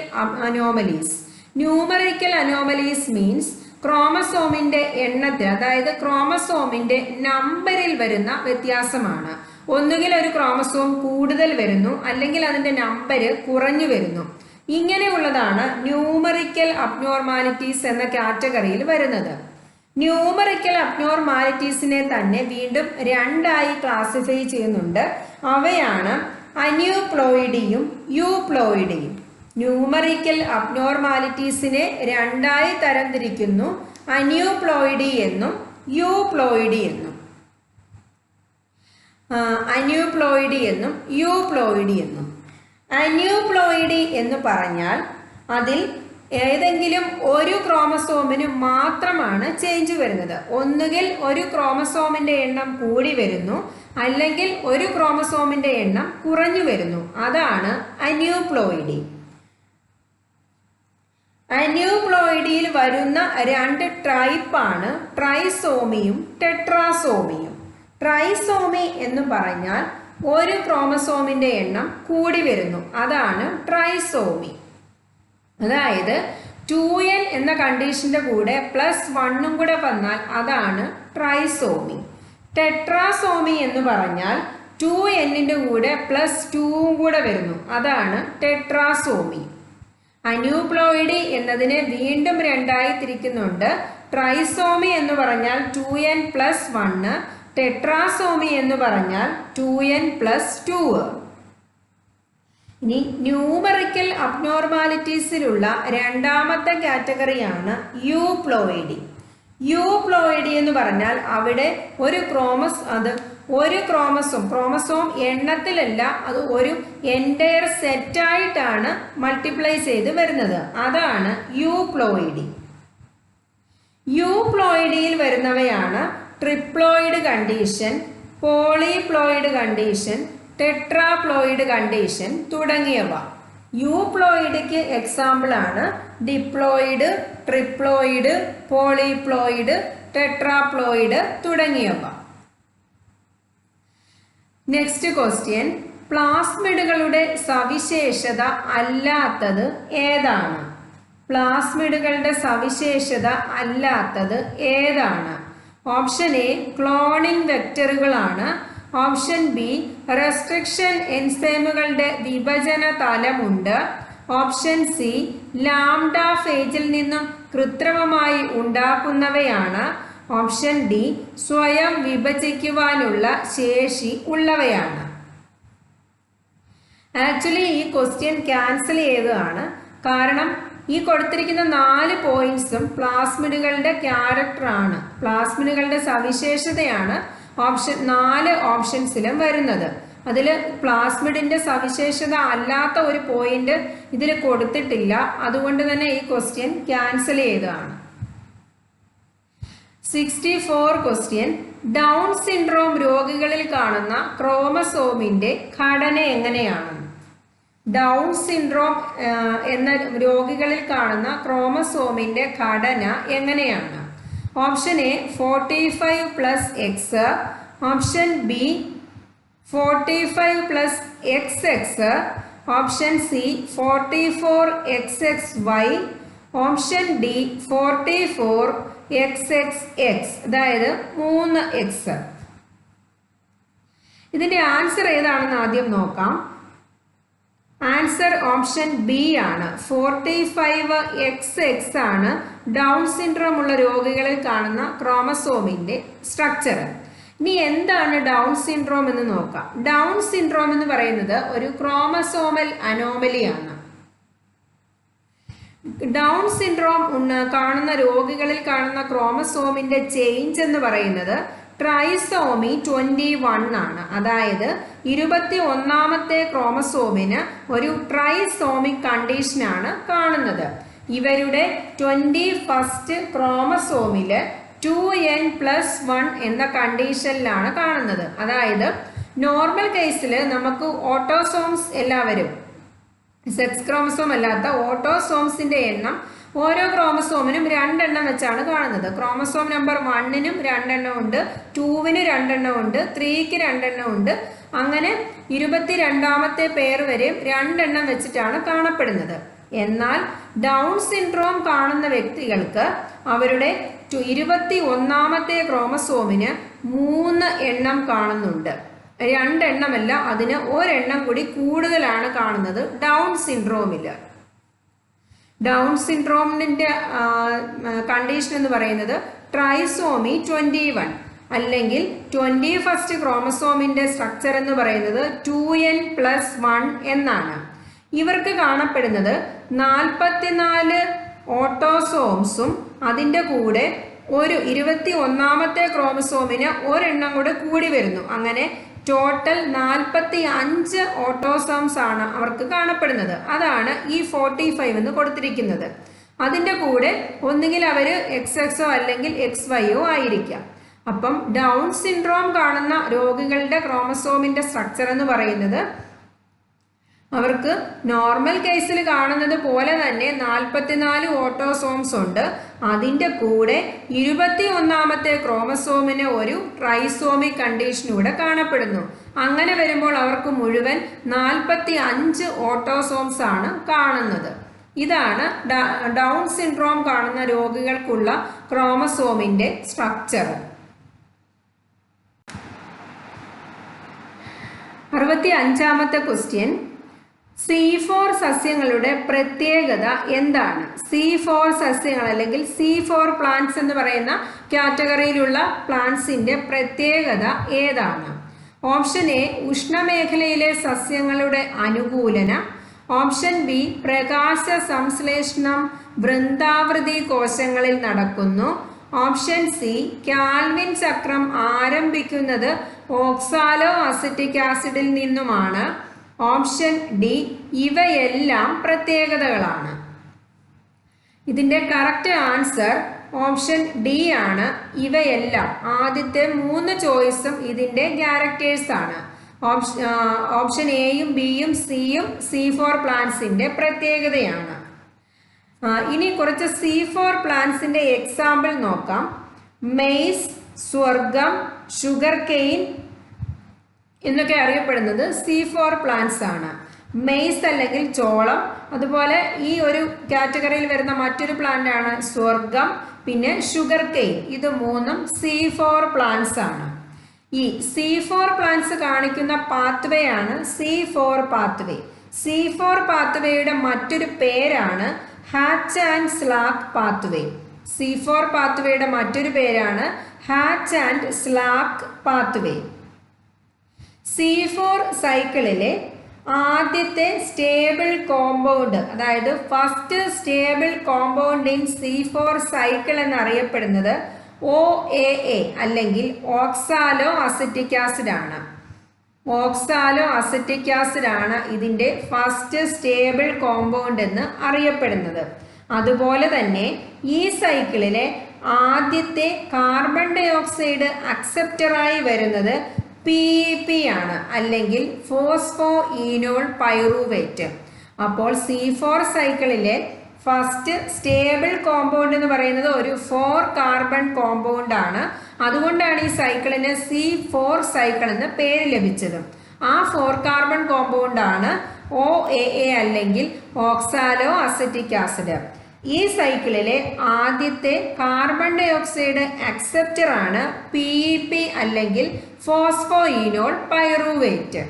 anomalies. Numerical anomalies means ക്രോമസോമിന്റെ എണ്ണത്തിൽ, അതായത് ക്രോമസോമിന്റെ നമ്പറിൽ വരുന്ന വ്യത്യാസമാണ്. ഒന്നുകിൽ ഒരു ക്രോമസോം കൂടുതൽ വരുന്നു, അല്ലെങ്കിൽ അതിന്റെ നമ്പർ കുറഞ്ഞു വരുന്നു. ഇങ്ങനെയുള്ളതാണ് ന്യൂമറിക്കൽ അബ്നോർമാലിറ്റീസ് എന്ന കാറ്റഗറിയിൽ വരുന്നത്. ന്യൂമറിക്കൽ അബ്നോർമാലിറ്റീസിനെ തന്നെ വീണ്ടും രണ്ടായി ക്ലാസിഫൈ ചെയ്യുന്നുണ്ട്. അവയാണ് അന്യൂപ്ലോയിഡിയും യൂപ്ലോയിഡിയും. ന്യൂമറിക്കൽ അബ്നോർമാലിറ്റീസിനെ രണ്ടായി തരംതിരിക്കുന്നു, അന്യൂപ്ലോയിഡി എന്നും യൂപ്ലോയിഡി എന്നും. അന്യൂപ്ലോയിഡി എന്നും യൂപ്ലോയിഡി എന്നും. അന്യൂപ്ലോയിഡി എന്ന് പറഞ്ഞാൽ അതിൽ ഏതെങ്കിലും ഒരു ക്രോമസോമിന് മാത്രമാണ് ചേഞ്ച് വരുന്നത്. ഒന്നുകിൽ ഒരു ക്രോമസോമിന്റെ എണ്ണം കൂടി വരുന്നു, അല്ലെങ്കിൽ ഒരു ക്രോമസോമിന്റെ എണ്ണം കുറഞ്ഞു വരുന്നു. അതാണ് അന്യൂപ്ലോയിഡി. അന്യൂപ്ലോയിഡിയിൽ വരുന്ന രണ്ട് ടൈപ്പാണ് ട്രൈസോമിയും ടെട്രാസോമിയും. ട്രൈസോമി എന്ന് പറഞ്ഞാൽ ഒരു ക്രോമസോമിന്റെ എണ്ണം കൂടി വരുന്നു, അതാണ് ട്രൈസോമി. അതായത് 2n എന്ന കണ്ടീഷന്റെ കൂടെ +1 കൂടെ വന്നാൽ അതാണ് ട്രൈസോമി. ടെട്രാസോമി എന്ന് പറഞ്ഞാൽ 2nന്റെ കൂടെ +2 കൂടെ വരുന്നു, അതാണ് ടെട്രാസോമി. അന്യൂപ്ലോയിഡി എന്നതിനെ വീണ്ടും രണ്ടായി തിരിക്കുന്നുണ്ട്. ട്രൈസോമി എന്ന് പറഞ്ഞാൽ 2n+1, ടെട്രാസോമി എന്ന് പറഞ്ഞാൽ 2n+2. ഇനി ന്യൂമറിക്കൽ അബ്നോർമാലിറ്റീസിലുള്ള രണ്ടാമത്തെ കാറ്റഗറിയാണ് യൂപ്ലോയിഡി. യൂപ്ലോയിഡി എന്ന് പറഞ്ഞാൽ അവിടെ ഒരു ക്രോമസോം എണ്ണത്തിലല്ല, അത് ഒരു എൻറ്റയർ സെറ്റായിട്ടാണ് മൾട്ടിപ്ലൈ ചെയ്ത് വരുന്നത്, അതാണ് യൂപ്ലോയിഡി. യൂപ്ലോയിഡിയിൽ വരുന്നവയാണ് triploid condition, polyploid condition, tetraploid condition തുടങ്ങിയവ. യൂപ്ലോയിഡിക്ക് എക്സാമ്പിൾ ആണ് ഡിപ്ലോയിഡ്, ട്രിപ്ലോയിഡ്, പോളിപ്ലോയിഡ്, ടെട്രാപ്ലോയിഡ് തുടങ്ങിയവ. നെക്സ്റ്റ് ക്വസ്റ്റ്യൻ, പ്ലാസ്മിഡുകളുടെ സവിശേഷത അല്ലാത്തത് ഏതാണ്? പ്ലാസ്മിഡുകളുടെ സവിശേഷത അല്ലാത്തത് ഏതാണ്? ഓപ്ഷൻ എ ക്ലോണിംഗ് വെക്ടറുകളാണ്. ഓപ്ഷൻ ബി റെസ്ട്രിക്ഷൻ എൻസൈമുകളുടെ വിഭജന തലമുണ്ട്. ഓപ്ഷൻ സി ലാംഡ ഫേജിൽ നിന്നും കൃത്രിമമായി ഉണ്ടാക്കുന്നവയാണ്. ഓപ്ഷൻ ഡി സ്വയം വിഭജിക്കുവാനുള്ള ശേഷി ഉള്ളവയാണ്. ആക്ച്വലി ഈ ക്വസ്റ്റ്യൻ ക്യാൻസൽ ചെയ്തതാണ്. കാരണം ഈ കൊടുത്തിരിക്കുന്ന 4 പോയിന്റ്സും പ്ലാസ്മിഡുകളുടെ ക്യാരക്ടറാണ്, പ്ലാസ്മിഡുകളുടെ സവിശേഷതയാണ് 4 ഓപ്ഷൻസിലും വരുന്നത്. അതിൽ പ്ലാസ്മിഡിന്റെ സവിശേഷത അല്ലാത്ത ഒരു പോയിന്റ് ഇതിൽ കൊടുത്തിട്ടില്ല. അതുകൊണ്ട് തന്നെ ഈ ക്വസ്റ്റ്യൻ ക്യാൻസൽ ചെയ്തതാണ്. 64 ക്വസ്റ്റ്യൻ, ഡൗൺ സിൻഡ്രോം രോഗികളിൽ കാണുന്ന ക്രോമസോമിന്റെ ഘടന എങ്ങനെയാണ്? ഡൗൺ സിൻഡ്രോം എന്ന രോഗികളിൽ കാണുന്ന ക്രോമസോമിന്റെ ഘടന എങ്ങനെയാണ്? Option A 45+X, option B 45+XX, option C 44XXY, option D 44XXX, അതായത് 3X. ഇതിന്റെ ആൻസർ ഏതാണെന്ന് ആദ്യം നോക്കാം. ആൻസർ ഓപ്ഷൻ ബി ആണ്. 45XX ആണ് ഡൗൺ സിൻഡ്രോം ഉള്ള രോഗികളിൽ കാണുന്ന ക്രോമസോമിന്റെ സ്ട്രക്ചർ. ഇനി എന്താണ് ഡൗൺ സിൻഡ്രോം എന്ന് നോക്കാം. ഡൗൺ സിൻഡ്രോം എന്ന് പറയുന്നത് ഒരു ക്രോമസോമൽ അനോമലിയാണ്. ഡൗൺ സിൻഡ്രോം കാണുന്ന രോഗികളിൽ കാണുന്ന ക്രോമസോമിന്റെ ചേഞ്ച് എന്ന് പറയുന്നത് ട്രൈസോമി 21 ആണ്. അതായത് 21ാമത്തെ ക്രോമസോമിന് ഒരു ട്രൈസോമിക് കണ്ടീഷനാണ് കാണുന്നത്. ഇവരുടെ 21st ക്രോമസോമില് 2n+1 എന്ന കണ്ടീഷനിലാണ് കാണുന്നത്. അതായത് നോർമൽ കേസിൽ നമുക്ക് ഓട്ടോസോംസ് എല്ലാവരും, സെക്സ് ക്രോമസോം അല്ലാത്ത ഓട്ടോസോംസിന്റെ എണ്ണം ഓരോ ക്രോമസോമിനും 2 എണ്ണം വെച്ചാണ് കാണുന്നത്. ക്രോമസോം നമ്പർ 1നും 2 എണ്ണം ഉണ്ട്, 2വിന് 2 എണ്ണം ഉണ്ട്, 3ക്ക് 2 എണ്ണം ഉണ്ട്. അങ്ങനെ 22ാമത്തെ പേർ വരെയും 2 എണ്ണം വെച്ചിട്ടാണ് കാണപ്പെടുന്നത്. എന്നാൽ ഡൗൺ സിൻഡ്രോം കാണുന്ന വ്യക്തികൾക്ക് അവരുടെ 21ാമത്തെ ക്രോമസോമിന് 3 എണ്ണം കാണുന്നുണ്ട്. 2 എണ്ണമല്ല, അതിന് 1 എണ്ണം കൂടി കൂടുതലാണ് കാണുന്നത് ഡൗൺ സിൻഡ്രോമില്. ഡൗൺ സിൻഡ്രോമിന്റെ കണ്ടീഷൻ എന്ന് പറയുന്നത് ട്രൈസോമി 21 അല്ലെങ്കിൽ 21st ക്രോമസോമിന്റെ സ്ട്രക്ചർ എന്ന് പറയുന്നത് 2n+1 എന്നാണ്. ഇവർക്ക് കാണപ്പെടുന്നത് 44 ഓട്ടോസോംസും അതിൻ്റെ കൂടെ ഒരു 21ാമത്തെ ക്രോമസോമിന് 1 എണ്ണം കൂടെ കൂടി വരുന്നു. അങ്ങനെ ടോട്ടൽ 45 ഓട്ടോസോംസ് ആണ് അവർക്ക് കാണപ്പെടുന്നത്. അതാണ് ഈ 45 എന്ന് കൊടുത്തിരിക്കുന്നത്. അതിൻ്റെ കൂടെ ഒന്നുകിൽ അവർ XX അല്ലെങ്കിൽ XY ആയിരിക്കാം. അപ്പം ഡൗൺ സിൻഡ്രോം കാണുന്ന രോഗികളുടെ ക്രോമസോമിന്റെ സ്ട്രക്ചർ എന്ന് പറയുന്നത് അവർക്ക് നോർമൽ കേസിൽ കാണുന്നത് പോലെ തന്നെ 44 ഓട്ടോസോംസ് ഉണ്ട്. അതിൻ്റെ കൂടെ 21ാമത്തെ ക്രോമസോമിന് ഒരു ട്രൈസോമിക് കണ്ടീഷനൂടെ കാണപ്പെടുന്നു. അങ്ങനെ വരുമ്പോൾ അവർക്ക് മുഴുവൻ 45 ഓട്ടോസോംസ് ആണ് കാണുന്നത്. ഇതാണ് ഡൗൺ സിൻഡ്രോം കാണുന്ന രോഗികൾക്കുള്ള ക്രോമസോമിന്റെ സ്ട്രക്ചർ. 65ാമത്തെ ക്വസ്റ്റ്യൻ, C4 സസ്യങ്ങളുടെ പ്രത്യേകത എന്താണ്? C4 സസ്യങ്ങൾ അല്ലെങ്കിൽ C4 പ്ലാന്റ്സ് എന്ന് പറയുന്ന കാറ്റഗറിയിലുള്ള പ്ലാന്റ്സിന്റെ പ്രത്യേകത ഏതാണ്? ഓപ്ഷൻ എ ഉഷ്ണമേഖലയിലെ സസ്യങ്ങളുടെ അനുകൂലന, ഓപ്ഷൻ ബി പ്രകാശ സംശ്ലേഷണം വൃന്ദാവൃതി കോശങ്ങളിൽ നടക്കുന്നു, ഓപ്ഷൻ സി കാൽവിൻ ചക്രം ആരംഭിക്കുന്നത് ഓക്സാലോ അസറ്റിക് ആസിഡിൽ നിന്നുമാണ്, ഓപ്ഷൻ ഡി ഇവയെല്ലാം പ്രത്യേകതകളാണ്. ഇതിൻ്റെ കറക്റ്റ് ആൻസർ ഓപ്ഷൻ ഡി ആണ്, ഇവയെല്ലാം. ആദ്യത്തെ 3 ചോയ്സും ഇതിൻ്റെ ക്യാരക്ടേഴ്സ് ആണ്. ഓപ്ഷൻ എയും ബിയും സിയും C4 പ്ലാന്റ്സിന്റെ പ്രത്യേകതയാണ്. ഇനി കുറച്ച് C4 പ്ലാന്റ്സിന്റെ എക്സാമ്പിൾ നോക്കാം. മെയ്സ്, സ്വർഗം, ഷുഗർ കെയിൻ എന്നൊക്കെ അറിയപ്പെടുന്നത് C4 പ്ലാന്റ്സ് ആണ്. മെയ്സ് അല്ലെങ്കിൽ ചോളം. അതുപോലെ ഈ ഒരു കാറ്റഗറിയിൽ വരുന്ന മറ്റൊരു പ്ലാന്റ് ആണ് സ്വർഗം, പിന്നെ ഷുഗർ കെയിൻ. ഇത് മൂന്നും C4 പ്ലാന്റ്സ് ആണ്. ഈ C4 പ്ലാന്റ്സ് കാണിക്കുന്ന പാത്വേ ആണ് C4 പാത്വേ. C4 പാത്വേയുടെ മറ്റൊരു പേരാണ് hatch and slack pathway. C4 പാത്വേയുടെ മറ്റൊരു പേരാണ് hatch and slack pathway. C4 സൈക്കിളിലെ ആദ്യത്തെ സ്റ്റേബിൾ കോമ്പൗണ്ട്, അതായത് first stable compound in C4 cycle എന്നറിയപ്പെടുന്നത് OAA അല്ലെങ്കിൽ ഓക്സാലോ അസറ്റിക് ആസിഡ് ആണ്. ഓക്സാലോ അസറ്റിക് ആസിഡ് ആണ് ഇതിൻ്റെ ഫസ്റ്റ് സ്റ്റേബിൾ കോമ്പൗണ്ട് എന്ന് അറിയപ്പെടുന്നത്. അതുപോലെ തന്നെ ഈ സൈക്കിളിലെ ആദ്യത്തെ കാർബൺ ഡൈ ഓക്സൈഡ് അക്സെപ്റ്ററായി വരുന്നത് PEP ആണ്, അല്ലെങ്കിൽ ഫോസ്ഫോ ഈനോൾ പൈറൂവേറ്റ്. അപ്പോൾ C4 സൈക്കിളിലെ ഫസ്റ്റ് സ്റ്റേബിൾ കോമ്പൗണ്ട് എന്ന് പറയുന്നത് ഒരു 4 കാർബൺ കോമ്പൗണ്ട് ആണ്. അതുകൊണ്ടാണ് ഈ സൈക്കിളിന് C4 സൈക്കിൾ എന്ന് പേര് ലഭിച്ചത്. ആ 4 കാർബൺ കോമ്പൗണ്ട് ആണ് OAA അല്ലെങ്കിൽ ഓക്സാലോ അസറ്റിക് ആസിഡ്. ഈ സൈക്കിളിലെ ആദ്യത്തെ കാർബൺ ഡൈ ഓക്സൈഡ് അക്സെപ്റ്റർ ആണ് PEP അല്ലെങ്കിൽ ഫോസ്ഫോ ഈനോൾ പൈറൂവേറ്റ്.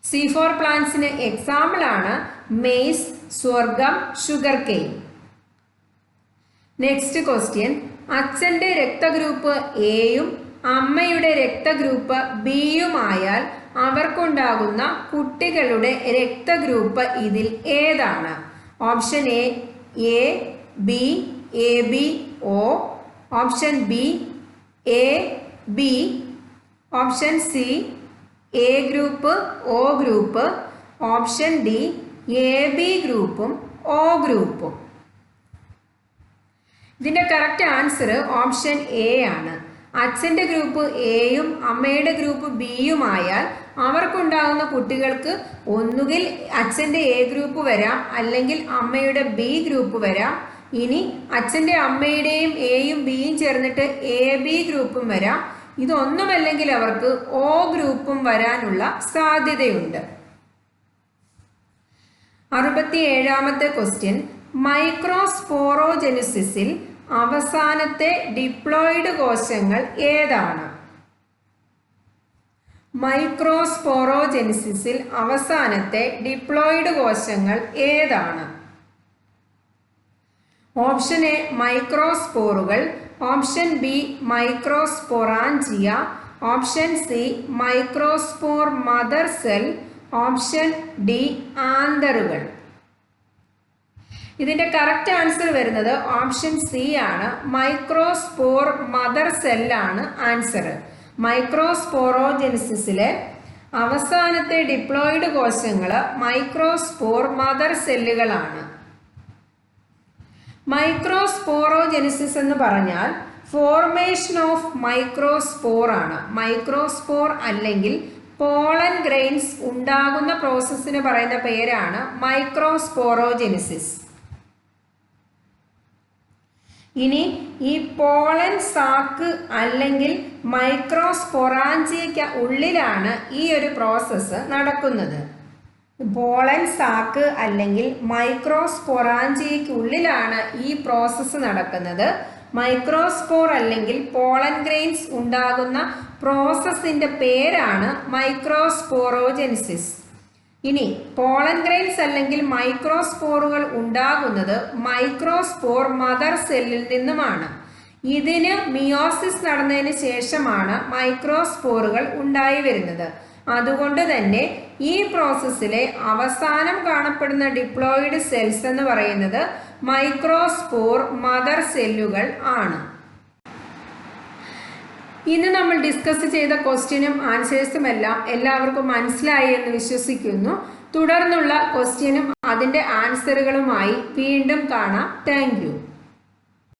C4 പ്ലാന്റ്സിന് എക്സാമ്പിൾ ആണ് maize, sorghum, sugarcane. Next question, അച്ഛൻ്റെ രക്തഗ്രൂപ്പ് എയും അമ്മയുടെ രക്തഗ്രൂപ്പ് ബിയും ആയാൽ അവർക്കുണ്ടാകുന്ന കുട്ടികളുടെ രക്തഗ്രൂപ്പ് ഇതിൽ ഏതാണ്? Option A B, AB, O. Option B AB. Option C A group O group. Option D AB ഗ്രൂപ്പും O ഗ്രൂപ്പും. ഇതിൻ്റെ കറക്റ്റ് ആൻസർ ഓപ്ഷൻ എ ആണ്. അച്ഛൻ്റെ ഗ്രൂപ്പ് എയും അമ്മയുടെ ഗ്രൂപ്പ് ബിയും ആയാൽ അവർക്കുണ്ടാകുന്ന കുട്ടികൾക്ക് ഒന്നുകിൽ അച്ഛൻ്റെ എ ഗ്രൂപ്പ് വരാം, അല്ലെങ്കിൽ അമ്മയുടെ ബി ഗ്രൂപ്പ് വരാം. ഇനി അച്ഛൻ്റെ അമ്മയുടെയും എയും ബിയും ചേർന്നിട്ട് AB ഗ്രൂപ്പും വരാം. ഇതൊന്നുമല്ലെങ്കിൽ അവർക്ക് O ഗ്രൂപ്പും വരാനുള്ള സാധ്യതയുണ്ട്. 67ാമത്തെ ക്വസ്റ്റ്യൻ, മൈക്രോസ്പോറോജെനിസിസിൽ അവസാനത്തെ ഡിപ്ലോയിഡ് കോശങ്ങൾ ഏതാണ്? മൈക്രോസ്പോറോജെനിസിസിൽ അവസാനത്തെ ഡിപ്ലോയിഡ് കോശങ്ങൾ ഏതാണ്? ഓപ്ഷൻ എ മൈക്രോസ്പോറുകൾ, option B microsporangia, option C microspore mother cell, option D ആന്തറുകൾ. ഇതിൻ്റെ കറക്റ്റ് ആൻസർ വരുന്നത് ഓപ്ഷൻ സി ആണ്. മൈക്രോസ്പോർ മദർ സെല്ലാണ് ആൻസർ. മൈക്രോസ്പോറോജെനിസിസിലെ അവസാനത്തെ ഡിപ്ലോയിഡ് കോശങ്ങൾ മൈക്രോസ്പോർ മദർ സെല്ലുകളാണ്. മൈക്രോസ്പോറോജെനിസിസ് എന്ന് പറഞ്ഞാൽ ഫോർമേഷൻ ഓഫ് മൈക്രോസ്പോർ ആണ്. മൈക്രോസ്പോർ അല്ലെങ്കിൽ പോളൻ ഗ്രെയിൻസ് ഉണ്ടാകുന്ന പ്രോസസ്സിന് പറയുന്ന പേരാണ് മൈക്രോസ്പോറോജെനിസിസ്. ഇനി ഈ പോളൻ സാക്ക് അല്ലെങ്കിൽ മൈക്രോസ്പൊറാഞ്ചിയയ്ക്ക് ഉള്ളിലാണ് ഈ ഒരു പ്രോസസ്സ് നടക്കുന്നത്. പോളൻ സാക്ക് അല്ലെങ്കിൽ മൈക്രോസ്പൊറാഞ്ചിയയ്ക്ക് ഉള്ളിലാണ് ഈ പ്രോസസ്സ് നടക്കുന്നത്. മൈക്രോസ്പോർ അല്ലെങ്കിൽ പോളൻ ഗ്രെയിൻസ് ഉണ്ടാകുന്ന പ്രോസസ്സിൻ്റെ പേരാണ് മൈക്രോസ്പോറോജെനിസിസ്. ഇനി പോളൻ ഗ്രെയിൻസ് അല്ലെങ്കിൽ മൈക്രോസ്പോറുകൾ ഉണ്ടാകുന്നത് മൈക്രോസ്പോർ മദർ സെല്ലിൽ നിന്നുമാണ്. ഇതിന് മിയോസിസ് നടന്നതിന് ശേഷമാണ് മൈക്രോസ്പോറുകൾ ഉണ്ടായി വരുന്നത്. അതുകൊണ്ട് തന്നെ ഈ പ്രോസസ്സിലെ അവസാനം കാണപ്പെടുന്ന ഡിപ്ലോയിഡ് സെൽസ് എന്ന് പറയുന്നത് മൈക്രോസ്പോർ മദർ സെല്ലുകൾ ആണ്. ഇന്ന് നമ്മൾ ഡിസ്കസ് ചെയ്ത ക്വസ്റ്റ്യനും ആൻസേഴ്സും എല്ലാം എല്ലാവർക്കും മനസ്സിലായി എന്ന് വിശ്വസിക്കുന്നു. തുടർന്നുള്ള ക്വസ്റ്റ്യനും അതിൻ്റെ ആൻസറുകളുമായി വീണ്ടും കാണാം. Thank you.